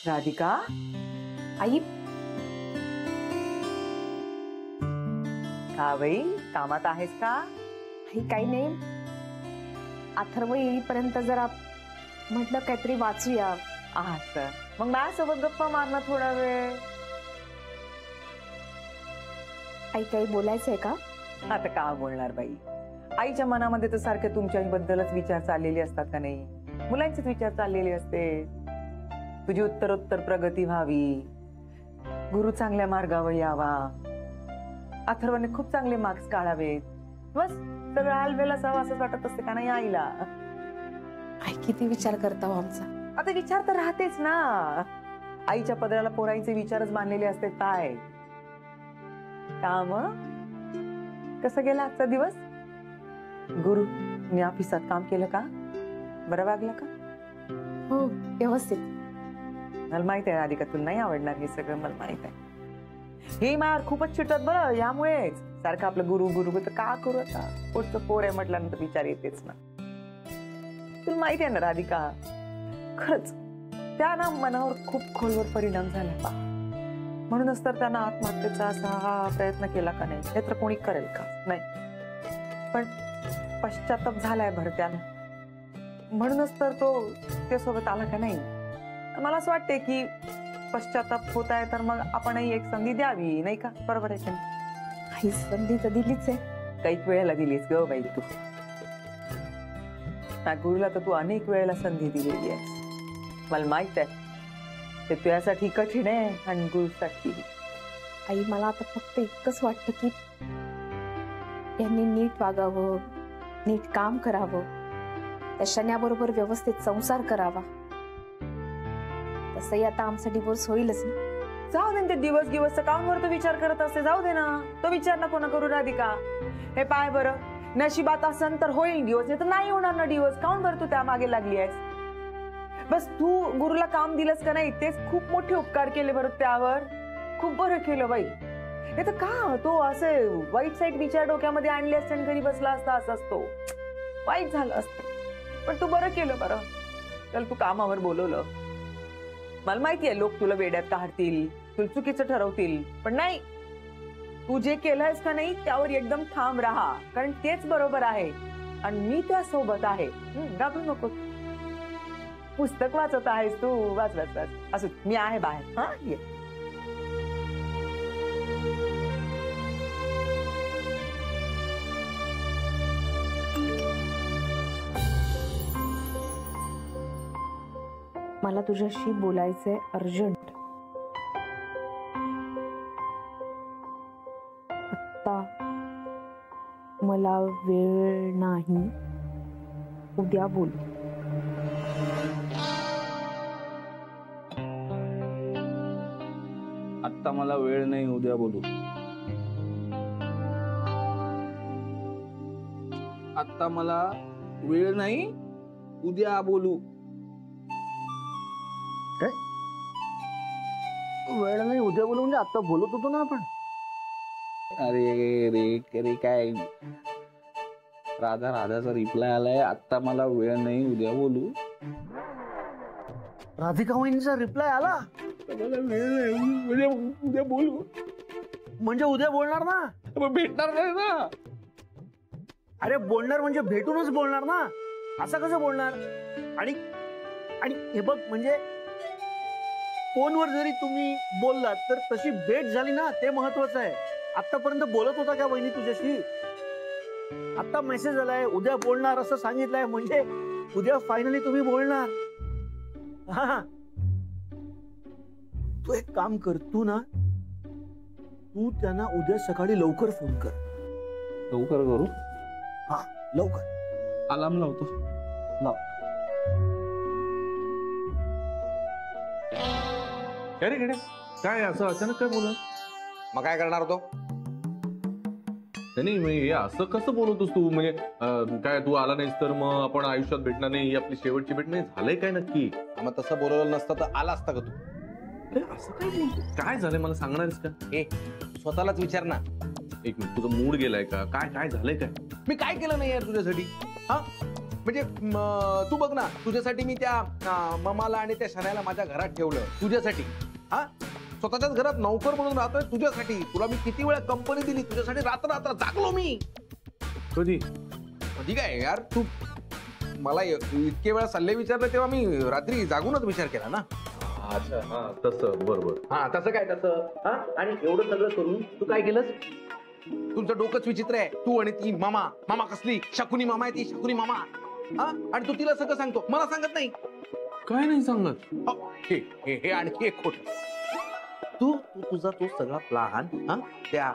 राधिका आई का बाई कामात आहेस का? आई काही नाही, अथर्व येईपर्यंत जरा म्हटलं काहीतरी वाचूया. असं मग माझ्यासोबत गप्पा मारणं थोडा वेळ. आई काही बोलायचंय का? आता का बोलणार बाई, आईच्या मनामध्ये तर सारखे तुमच्याबद्दलच विचार चाललेले असतात का नाही? मुलांचेच विचार चाललेले असते. तुझी उत्तरोत्तर प्रगती व्हावी, गुरु चांगल्या मार्गावर यावा, अथर्वने खूप चांगले मार्क्स काढावेत, बस सगळं हालवेल असावं असंच वाटत असते का नाही आईला? आई किती विचार करता हो आमचा. आता विचार तर राहतेच ना, आईच्या पदराला पोरांचे विचारच मानलेले असते. काय काम कसं गेला आजचा दिवस? गुरु मी ऑफिसात काम केलं का? बरं वागलं का? हो व्यवस्थित. मला माहित आहे राधिका तुला नाही आवडणार हे सगळं, मला माहित आहे. हे मार खूपच चिटत बरं, यामुळेच सारखं आपलं गुरु गुरु तर का करू? आता पोटचं पोर आहे म्हटल्यानंतर विचार येतेच ना. तुला माहिती आहे ना राधिका, खरंच त्या ना मनावर खूप खोलवर परिणाम झाला पा. म्हणूनच तर त्यानं आत्महत्येचा असा प्रयत्न केला का नाही हे तर कोणी करेल का? नाही, पण पश्चाताप झालाय भर त्यानं, म्हणूनच तर तो त्यासोबत आला का नाही. मला असं वाटते की पश्चाताप होत आहे तर मग आपणही एक संधी द्यावी, नाही का? बरोबर आहे का? आई संधी तर दिलीच आहे. काही वेळेला दिलीस ग बाई तू. गुरुला तर तू अनेक वेळेला संधी दिलेली आहेस, मला माहित आहे. ते तुझ्यासाठी कठीण आहे आणि गुरुसाठी. आई मला आता फक्त इतकंच वाटतं की यांनी नीट वागावं, नीट काम करावं, त्या शन्याबरोबर व्यवस्थित संसार करावा. तसंही आता आमचा डिवोर्स होईलच ना. जाऊ दे ते दिवस दिवसचा कामवर तो विचार करत असते, जाऊ दे ना. तो विचार नको ना करू राधिका. हे पाय बरं, नशिबात असन तर होईल दिवस, नाही तर नाही होणार ना दिवस. काऊन बरं तू त्या मागे लागली आहेस? बस तू गुरुला काम दिलंस का नाही तेच खूप मोठे उपकार केले बरं त्यावर. खूप बरं केलं बाई. हे तर का तो असे वाईट साईड विचार डोक्यामध्ये आणले असते आणि घरी बसला असता असाच तो वाईट झालं असतं. पण तू बरं केलं बरं, चल तू कामावर बोलवलं. मला माहिती आहे लोक तुला वेड्यात काढतील, तुला चुकीचं ठरवतील, पण नाही, तू जे केलंयस का नाही त्यावर एकदम ठाम राहा, कारण तेच बरोबर आहे आणि मी त्या सोबत आहे. घाबरू नको. पुस्तक वाचत आहेस तू, वाच वाच वाच. असं मी आहे बाहेर. हा ये. मला तुझ्याशी बोलायचंय अर्जंट. आत्ता मला वेळ नाही, उद्या बोल. आत्ता मला वेळ नाही, उद्या बोलू. आत्ता मला वेळ नाही, उद्या बोलू. वेळ नाही उद्या बोलू म्हणजे आता बोलत होतो ना आपण. अरे रे काय राधाचा रिप्लाय आलाय, आत्ता मला वेळ नाही, उद्या बोलू. राधिका वहिनीचा रिप्लाय आला? मला वेळ नाही, उद्या बोलू. म्हणजे उद्या बोलणार ना? भेटणार नाही ना. अरे बोलणार म्हणजे भेटूनच बोलणार ना, असं कसं बोलणार? आणि आणि हे बघ, म्हणजे फोनवर जरी तुम्ही बोललात तर तशी भेट झाली ना, ते महत्वाचं आहे. आतापर्यंत बोलत होता का वहिनी तुझ्याशी? आता मेसेज आलाय उद्या बोलणार असं सांगितलंय, म्हणजे उद्या फायनली तुम्ही बोलणार. हा, तू एक काम कर, तू ना तू त्यांना उद्या सकाळी लवकर फोन कर. लवकर करू? हा लवकर. अलार्म लावतो. लाव. अरे गड्या, काय असं अचानक काय बोला? मग काय करणार तो? नाही असं कसं बोलतोस तू? म्हणजे काय तू आला नाहीस तर मग आपण आयुष्यात भेटणार नाही, ही आपली शेवटची भेट नाही? झालंय काय नक्की? मग तसं बोलवलं नसतं तर आला असता का तू? अरे असं काय बोलतो? काय झालंय मला सांगणारस का? स्वतःलाच विचार ना. एक मिनिट, तुझा मूड गेलाय का? काय काय झालंय काय? मी काय केलं नाही यार तुझ्यासाठी? हा, म्हणजे तू बघ ना, तुझ्यासाठी मी त्या ममाला आणि त्या शनायला माझ्या घरात ठेवलं तुझ्यासाठी. हा, स्वतःच्याच घरात नौकर म्हणून राहतोय तुझ्यासाठी. तुला मी किती वेळा कंपनी दिली तुझ्यासाठी, रात्र जागलो मी. कधी कधी काय यार, तू मला इतके वेळा सल्ले विचारले तेव्हा मी रात्री जागूनच विचार केला ना. अच्छा, हा तसं बरोबर. हा तसं काय तसं. हा, आणि एवढं सगळं करून तू काय केलंस? तुमचं डोकंच विचित्र आहे. तू आणि ती मामा. मामा कसली शकुनी मामा आहे ती, शकुनी मामा. हा, आणि तू तिला सगळं सांगतो, मला सांगत नाही. काय नाही सांगत. हे आणखी एक खोट. तू तुझा तो सगळा प्लान त्या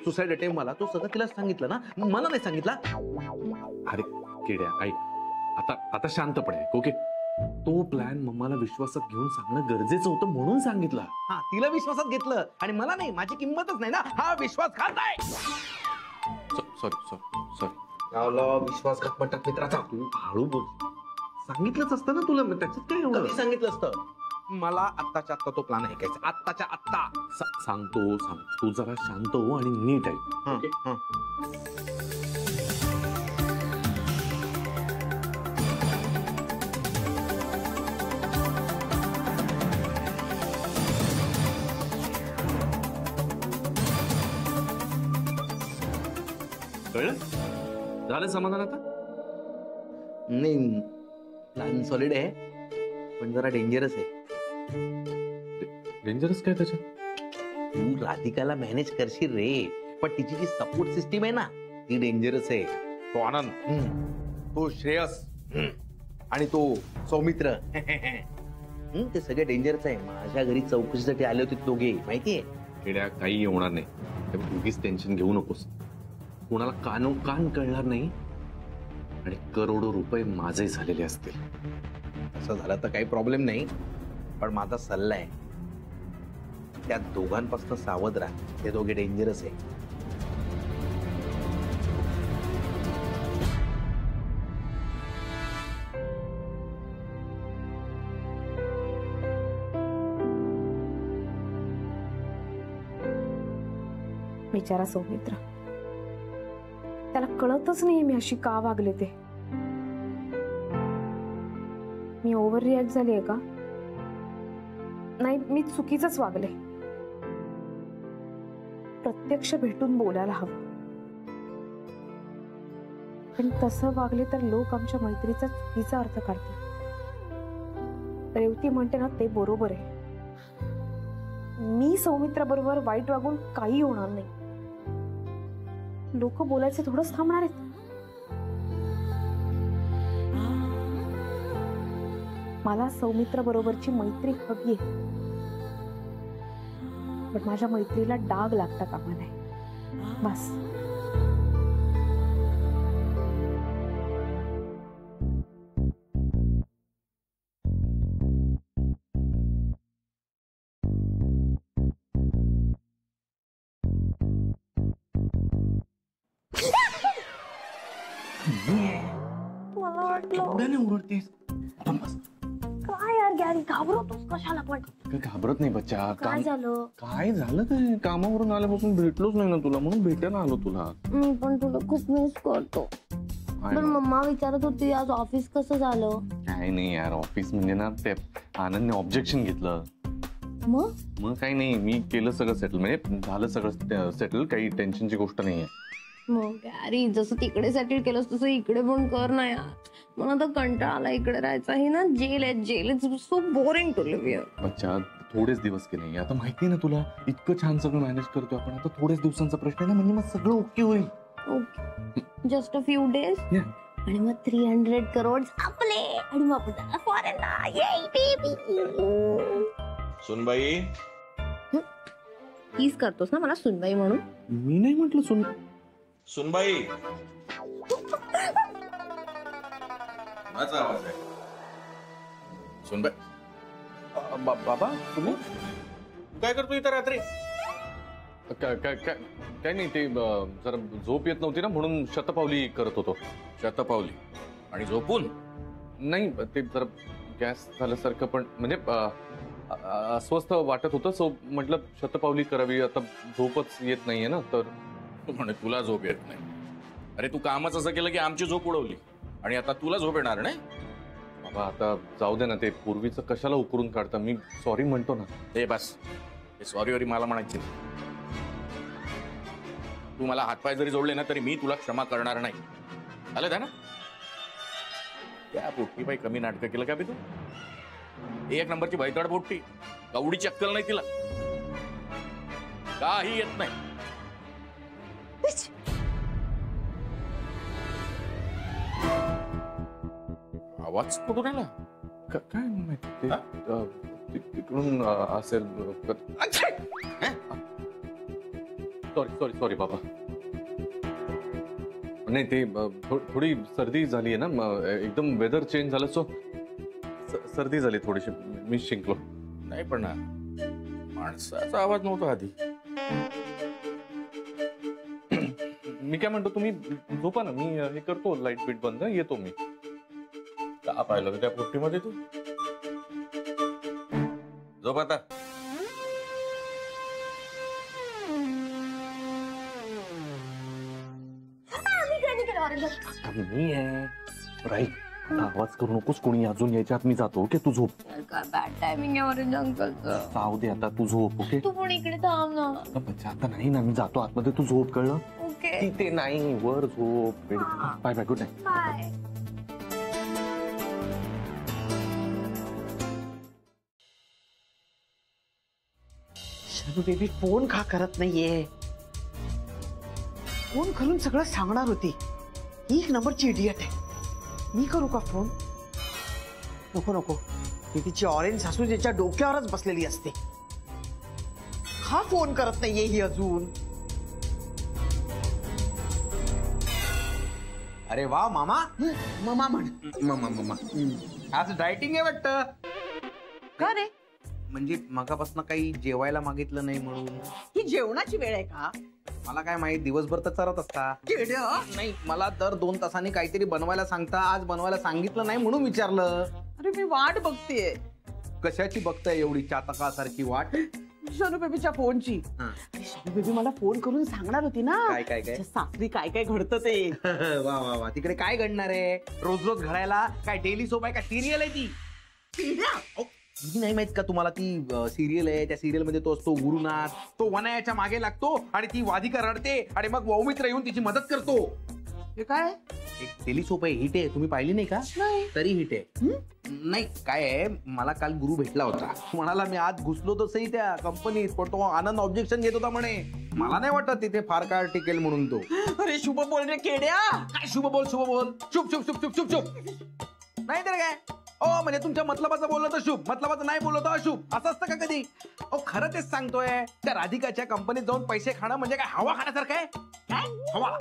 सुसाईड अटेम्प्ट मला तू सगळं तिला सांगितलं ना, मला नाही सांगितलं. अरे किड्या, ऐक आता शांतपणे ऐक, ओके. तो प्लॅन मम्माला विश्वासात घेऊन सांगणं गरजेचं होतं म्हणून सांगितलं. हा, तिला विश्वासात घेतलं आणि मला नाही. माझी किंमतच नाही ना. हा विश्वासघात आहे. सॉरी. विश्वासघात म्हणतात मित्राचा. तू हळू बोल. सांगितलंच असतं ना तुला, त्याच्यात काय एवढं. कधी सांगितलं असतं? मला आत्ताच्या आत्ता तो प्लॅन ऐकायचा, आत्ताच्या आत्ता. सांगतो. तू जरा शांत हो आणि नीट ऐक. ओके. कळलं? झालं समाधान आता? नाही, प्लॅन सॉलिड आहे पण जरा डेंजरस आहे. डेंजरस काय त्याच्यात? तू राधिकाला मॅनेज करशील रे, पण तिची जी सपोर्ट सिस्टीम आहे ना ती डेंजरस आहे. तो आनंद, तो श्रेयस आणि तो सौमित्र ते सगळे डेंजरस आहे. माझ्या घरी चौकशीसाठी आले होते दोघे, माहितीये. खेड्या काही होणार नाही. उगीच टेन्शन घेऊ नकोस. कोणाला कान कळणार नाही आणि करोडो रुपये माझे झालेले असतील. असं झालं तर काही प्रॉब्लेम नाही, पण माझा सल्ला आहे त्या दोघांपासून सावध राहा. ते दोघे डेंजरस आहे. बिचारा सौमित्र, त्याला कळतच नाही मी अशी का वागले ते. मी ओव्हर रिॲक्ट झाली आहे का? नाही, मी चुकीचंच वागले. प्रत्यक्ष भेटून बोलायला हवं, पण तसं वागले तर लोक आमच्या मैत्रीचा चुकीचा अर्थ काढतील. रेवती म्हणते ना ते बरोबर आहे. मी सौमित्रा बरोबर वाईट वागून काही होणार नाही. लोक बोलायचे थोडंच थांबणार आहेत. मला सौमित्रा बरोबरची मैत्री हवी आहे, पण माझ्या मैत्रीला डाग लागता कामा नये. बस. मला वाटलं काय यार गॅरी, घाबरतोस कशाला पण? घाबरत नाही बच्चा. काय झालं? काय झालं काय? कामावरून आल्यापासून भेटलोच नाही ना तुला, म्हणून भेटायला आलो तुला. मी पण तुला खूप मिस करतो. पण मम्मा विचारत होती आज ऑफिस कसं झालं. काय नाही यार, ऑफिस म्हणजे ना ते आनंदने ऑब्जेक्शन घेतलं. मग काही नाही, मी केलं सगळं सेटल. म्हणजे झालं सगळं सेटल, काही टेन्शनची गोष्ट नाहीये. मग गॅरी, जसं तिकडे सेटल केलंस तसं इकडे पण कर ना यार. मला तर कंटाळा आला इकडे राहायचा. ही ना जेल आहे, jail is so boring to live here. बच्चा, थोडेच दिवस केले. आता माहिती आहे ना तुला, इतकं छान सगळं मॅनेज करतोय आपण. आता थोडेच दिवसांचा प्रश्न आहे ना, म्हणजे मग सगळं ओके होईल. Okay, just a few days आणि मग 300 करोड आपले आणि मग आपण फॉरेनला. येई बेबी. सुनबाई, हीच करतोस ना मला सुनबाई म्हणून? मी नाही म्हटलं सुनबाई माझा आवाज आहे. सुनबाई, बाबा तुम्ही काय करतो इथं रात्री? काय नाही, ते जरा झोप येत नव्हती ना, म्हणून शतपावली करत होतो. शतपावली आणि झोपून? नाही, ते जरा गॅस झाल्यासारखं, पण म्हणजे अस्वस्थ वाटत होतं, सो म्हटलं शतपावली करावी. आता झोपच येत नाहीये ना, तर म्हणे तुला झोप येत नाही. अरे तू कामच असं केलं की आमची झोप उडवली. आणि आता तुला झोप येणार नाही? बाबा आता जाऊ दे ना, ते पूर्वीचं कशाला उकरून काढता. मी सॉरी म्हणतो ना. हे बस, हे सॉरी वरी मला म्हणायचे नाही. तू मला हातपाय जरी जोडले ना तरी मी तुला क्षमा करणार नाही. आलं ना? त्या पोट्टी बाई कमी नाटकं केलं का बी तू? एक नंबरची भैताड पोट्टी, कवडीची अक्कल नाही तिला, काही येत नाही. आवाज कुठून आला? काय माहिती तिकडून असेल. सॉरी सॉरी बाबा. नाही ते थोडी सर्दी झाली आहे ना, एकदम वेदर चेंज झालं, सो सर्दी झाली थोडीशी, मी शिंकलो. नाही पण ना, माणसाचा आवाज नव्हता आधी. मी काय म्हणतो, तुम्ही झोपा ना, मी हे करतो, लाईट बीट बंद, येतो मी. का पाहिलं त्या पोट्टीमध्ये तू? झोप आता. मी आहे राईट. आवाज करू नकोस, कोणी अजून यायच्या आत मी जातो. ओके, तू झोप. बॅड टायमिंग आहे ऑरेंज अंकलचं. जाऊ दे आता, तू झोप. ओके, तू पण इकडे थांब ना. आता नाही ना, मी जातो आतमध्ये, तू झोप, कळलं? ओके तिथे नाही, वर झोप. Bye bye, good night. Bye. Shanu baby phone का करत नाहीये? फोन करून सगळं सांगणार होती. एक नंबरची इडियट आहे. मी करू का फोन? नको नको, ती तिची ऑरेंज सासू ज्याच्या डोक्यावरच बसलेली असते. हा फोन करत नाहीये ही अजून. अरे वा मामा. ममा म्हण. मामा आज डायटिंग आहे वाटतं. का रे? म्हणजे मगापासून काही जेवायला मागितलं नाही म्हणून. ही जेवणाची वेळ आहे का? मला काय माहित, दिवसभर तर चरत असता. नाही, मला दर 2 तासांनी काहीतरी बनवायला सांगता, आज बनवायला सांगितलं नाही म्हणून विचारलं. अरे मी वाट बघतेय. कशाची बघताय एवढी चातकासारखी वाट? शनू बेबीच्या फोनची. शनू बेबी मला फोन करून सांगणार होती ना, काय काय काय? सासरी काय काय घडतं ते. वा वा वा, तिकडे काय घडणार आहे? रोज रोज घडायला काय डेली सोप आहे का? सिरियल आहे ती. ही नाही माहित का तुम्हाला ती सिरियल आहे? त्या सिरियल मध्ये तो असतो गुरुनाथ, तो वनायाच्या मागे लागतो आणि ती वाधिका रडते आणि मग वौमित्र येऊन तिची मदत करतो. हे काय? एक डेली सोप आहे, हिट आहे. तुम्ही पाहिली नाही का? नाही. तरी हिट आहे. नाही काय आहे, मला काल गुरु भेटला होता. म्हणाला मी आज घुसलो तर सही त्या कंपनीत, पण तो आनंद ऑब्जेक्शन घेत होता म्हणे. मला नाही वाटत तिथे फार काळ टिकेल म्हणून तो. अरे शुभ बोल रे केड्या. काय शुभ बोल शुभ बोल? शुभ शुभ शुभ शुभ शुभ शुभ. नाही तर काय? ओ म्हणजे तुमच्या मतलबाचं बोललं तर शुभ, मतलबाचं नाही बोललं तर अशुभ, असं असतं का कधी? ओ खरं तेच सांगतोय. त्या राधिकाच्या कंपनीत जाऊन पैसे खाणं म्हणजे काय हवा खाण्यासारखं आहे? काय हवा?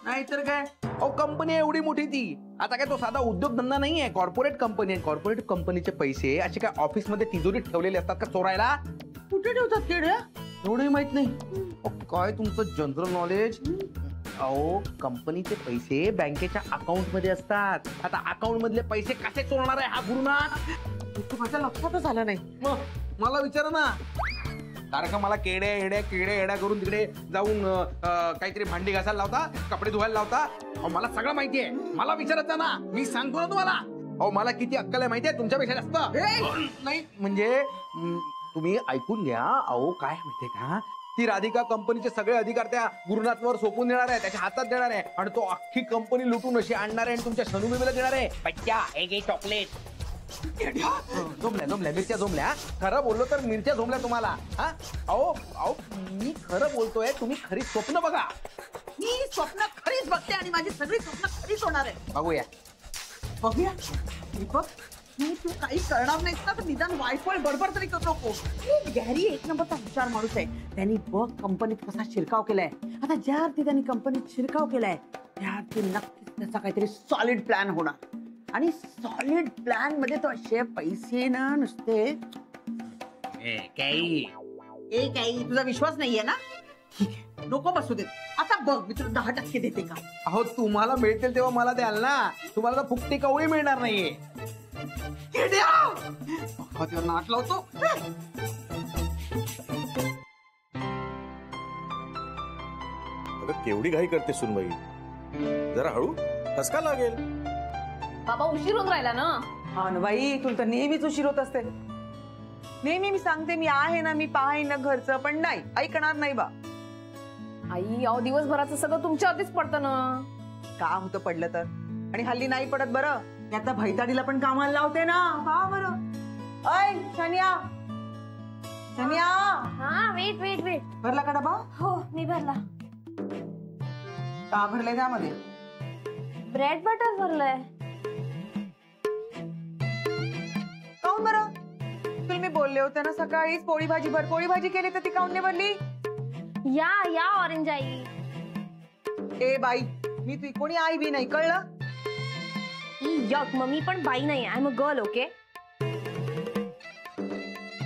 नाही तर काय? ओ कंपनी एवढी मोठी ती. आता काय तो साधा उद्योगधंदा नाहीये, कॉर्पोरेट कंपनी आहे. कॉर्पोरेट कंपनीचे पैसे असे काय ऑफिस मध्ये तिजोरीत ठेवलेले असतात का चोरायला? कुठे ठेवतात केड्या? एवढंही माहित नाही. काय तुमचं जनरल नॉलेज? अहो कंपनीचे पैसे बँकेच्या अकाउंट मध्ये असतात. आता अकाउंट मधले पैसे कसे चोरणार आहे हा गुरुनाथ? तू माझ्या लक्षातच आलं नाही. मग मला विचारा ना. सारखं मला केड्या करून तिकडे जाऊन काहीतरी भांडी घासायला लावता, कपडे धुवायला लावता. अहो मला सगळं माहितीये, मला विचारत ना, मी सांगतो ना तुम्हाला. अहो मला किती अक्कल आहे माहितीये तुमच्यापेक्षा जास्त. नाही म्हणजे तुम्ही ऐकून घ्या. अहो काय माहितीये का, ती राधिका कंपनीचे सगळे अधिकार त्या गुरुनाथवर सोपून देणार आहे, त्याच्या हातात देणार आहे आणि तो अख्खी कंपनी लुटून अशी आणणार आहे आणि तुमच्या शनू बेबीला देणार आहे. बच्चा हे चॉकलेट. झोमल्या मिरच्या झोमल्या. खरं बोललो तर मिरच्या झोमल्या तुम्हाला. हा अहो अहो मी खरं बोलतोय, तुम्ही खरी स्वप्न बघा. मी स्वप्न खरीच बघते आणि माझी सगळी स्वप्न खरीच होणार आहे. बघूया बघूया. दीपक तू काही करणार नाहीस ना, तर निदान वायफळ बडबड तरी करू नको. गॅरी एक नंबरचा हुशार माणूस आहे. त्यांनी बघ कंपनीत कसा शिरकाव केलाय. आता ज्या अर्थी त्यांनी कंपनीत शिरकाव केलाय त्या अर्थी नक्कीच त्याचा काहीतरी सॉलिड प्लॅन होणार. आणि सॉलिड प्लॅन मध्ये तो असे पैसे ना नुसते काही तुझा विश्वास नाहीये ना? ठीक आहे, नको बसू देत. आता बघ मी तुला 10% देते का? अहो तुम्हाला मिळतील तेव्हा मला द्याल ना. तुम्हाला तर फुकटी कवळी मिळणार नाहीये. नाट लावतो. केवढी घाई करते सुनबाई. जरा हळू, ठसका लागेल. बाबा उशीर होऊन राहिला ना. हा ना बाई, तुला तर नेहमीच उशीर होत असते. नेहमी मी सांगते मी आहे ना, मी पाहाय ना घरचं, पण नाही ऐकणार नाही बा. आई अहो दिवसभराचं सगळं तुमच्यावरतीच पडतं ना. का होतं पडलं तर, आणि हल्ली नाही पडत बरं. मी आता भैताडीला पण कामाला लावते ना. का बरं? अय शनिया, शनिया, हा वेट वेट वेट. भरला का डबा? हो मी भरला. का भरलंय त्यामध्ये? ब्रेड बटर भरलंय. काऊन बरं? तुला मी बोलले होते ना सकाळीच पोळी भाजी भर. पोळी भाजी केली तर ती काऊन नाही भरली? या ऑरेंज आई. ए बाई, मी तुझी कोणी आई बी नाही, कळलं? यक, मम्मी पण बाई नाही, I am a girl. Okay.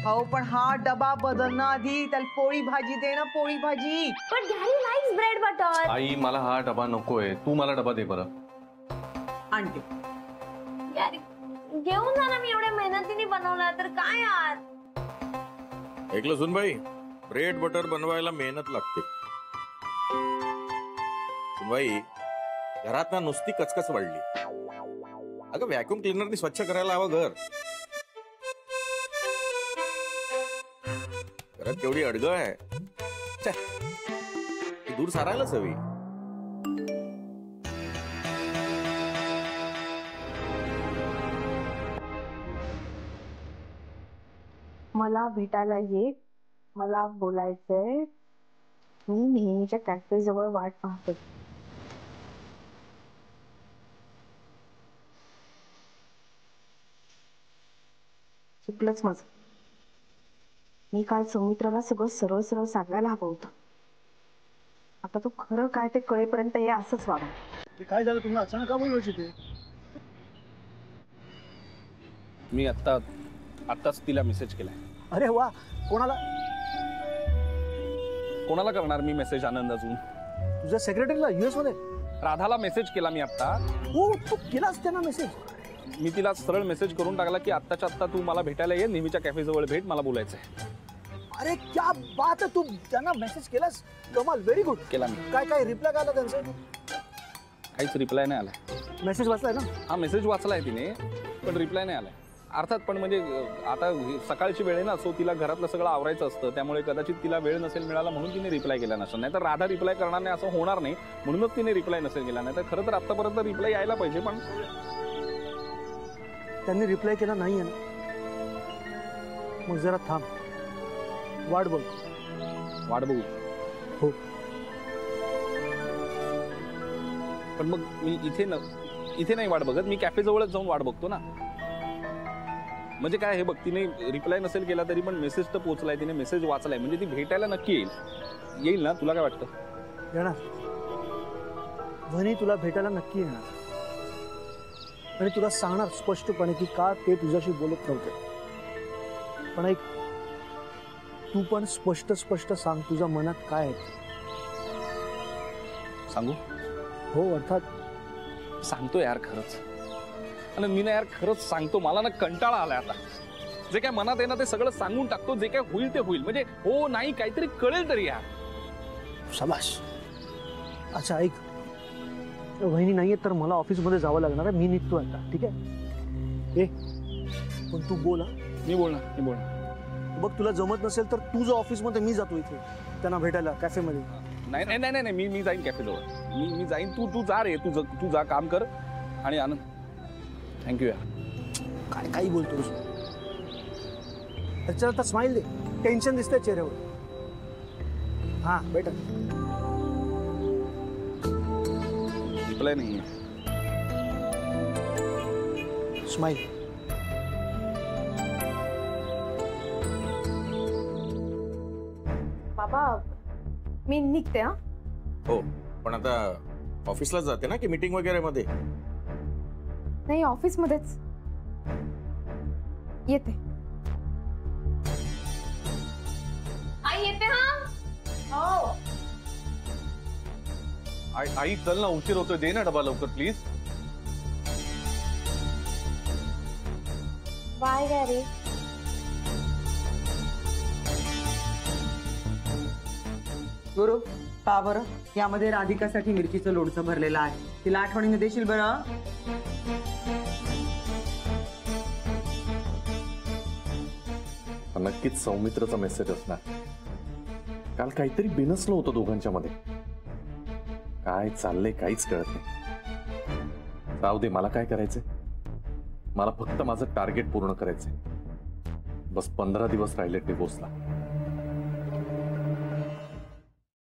हो पण हा डबा बदलणं आधी, त्याला पोळी भाजी दे ना, पोळी भाजी. पण डॅडी लाइक्स ब्रेड बटर. आई मला हा डबा नकोय, तू मला डबा दे बरं. आणते. यार घेऊन जा ना, मी एवढ्या मेहनतीने बनवला तर काय यार. ऐकलं सुनबाई, ब्रेड बटर बनवायला मेहनत लागते. सुनबाई, घरात ना नुसती कचकच वाढली. अगं व्हॅक्युम क्लिनरनी स्वच्छ करायला हवं घर. घरात केवढी अडगळ आहे. छे, ती दूर सारायलाच हवी. मला भेटायला ये, मला बोलायचंय. मी नेहमीच्या कॅफे जवळ वाट पाहते. चुकलंच माझं. मी काल सौमित्राला सगळं सरळ सरळ सांगायला हवं होतं. आता तो खरं काय ते कळेपर्यंत हे असंच वागा. काय झालं तुम्हाला अचानक का बोलवायची ते? मी आत्ताच तिला मेसेज केलाय. अरे वा, कोणाला? कोणाला करणार मी मेसेज आनंद अजून? तुझ्या सेक्रेटरीला US मध्ये? राधाला मेसेज केला मी आता. हो, तू केलास त्यांना मेसेज? मी तिला सरळ मेसेज करून टाकला की आत्ताच्या आत्ता तू मला भेटायला ये, नेहमीच्या कॅफे जवळ भेट, मला बोलायचंय. अरे क्या बात आहे, तू त्यांना मेसेज केलास? कमाल, व्हेरी गुड. केला मी. काय रिप्लाय काय आला त्यांचं? काहीच रिप्लाय नाही आलाय. मेसेज वाचलाय ना? हा मेसेज वाचलाय तिने, पण रिप्लाय नाही आलाय. अर्थात पण म्हणजे आता सकाळची वेळ आहे ना, सो तिला घरातलं सगळं आवरायचं असतं, त्यामुळे कदाचित तिला वेळ नसेल मिळाला म्हणून तिने रिप्लाय केला नसेल. नाही तर राधा रिप्लाय करणार नाही असं होणार नाही, म्हणूनच तिने रिप्लाय नसेल केला. नाही तर खरं तर आतापर्यंत रिप्लाय यायला पाहिजे, पण त्यांनी रिप्लाय केला नाहीये ना. मग जरा थांब, वाट बघ. वाट बघू. हो. पण मग मी इथे नाही वाट बघत, मी कॅफे जवळच जाऊन वाट बघतो ना. म्हणजे काय हे बघ, तिने रिप्लाय नसेल केला तरी पण मेसेज तर पोहोचलाय, तिने मेसेज वाचलाय, म्हणजे ती भेटायला नक्की येईल ना. तुला काय वाटतं? येणार. वहिनी तुला भेटायला नक्की येणार, आणि तुला सांगणार स्पष्टपणे की का ते तुझ्याशी बोलत नव्हते. पण ऐक, तू पण स्पष्ट सांग तुझ्या मनात काय आहे. सांगू? हो अर्थात सांगतो यार, खरंच. आणि मी ना यार खरंच सांगतो, मला ना कंटाळा आलाय आता. जे काय मनात आहे ना ते सगळं सांगून टाकतो, जे काय होईल ते होईल. म्हणजे हो नाही काहीतरी कळेल तरी यार. शाबाश. अच्छा ऐक, वहिनी नाहीये तर मला ऑफिसमध्ये जावं लागणार आहे, मी निघतो आता. ठीक आहे? ए पण तू बोल. मी बोलणार. बघ तुला जमत नसेल तर तू जो ऑफिसमध्ये, मी जातो इथे त्यांना भेटायला कॅफेमध्ये. नाही मी जाईन कॅफेजवळ. मी जाईन. तू जा रे, तू जा, काम कर. आणि आनंद थँक्यू यार. काय काही बोलतोस? त्याच्यावर आता स्माइल दे, टेन्शन दिसतंय चेहऱ्यावर. हा बेटा. रिप्लाय नाही. स्माइल. बाबा मी निघते. हा हो, पण आता ऑफिसला जाते ना की मीटिंग वगैरे मध्ये? नाही, ऑफिसमध्येच येते. आई येते. हा हो. आई चल ना, उशीर होतोय, दे ना डबा लवकर प्लीज. Bye Gary. गुरु का बरं? यामध्ये राधिकासाठी मिरचीचं लोणचं भरलेलं आहे. तिला आठवणीने देशील बरं? नक्कीच सौमित्रचा मेसेज असणार. काल काहीतरी बिनसलं होतं दोघांच्या मध्ये. काय चाललंय काहीच कळत नाही. जाऊ दे, मला काय करायचंय? मला फक्त माझं टार्गेट पूर्ण करायचंय. बस 15 दिवस राहिले डिवोर्सला.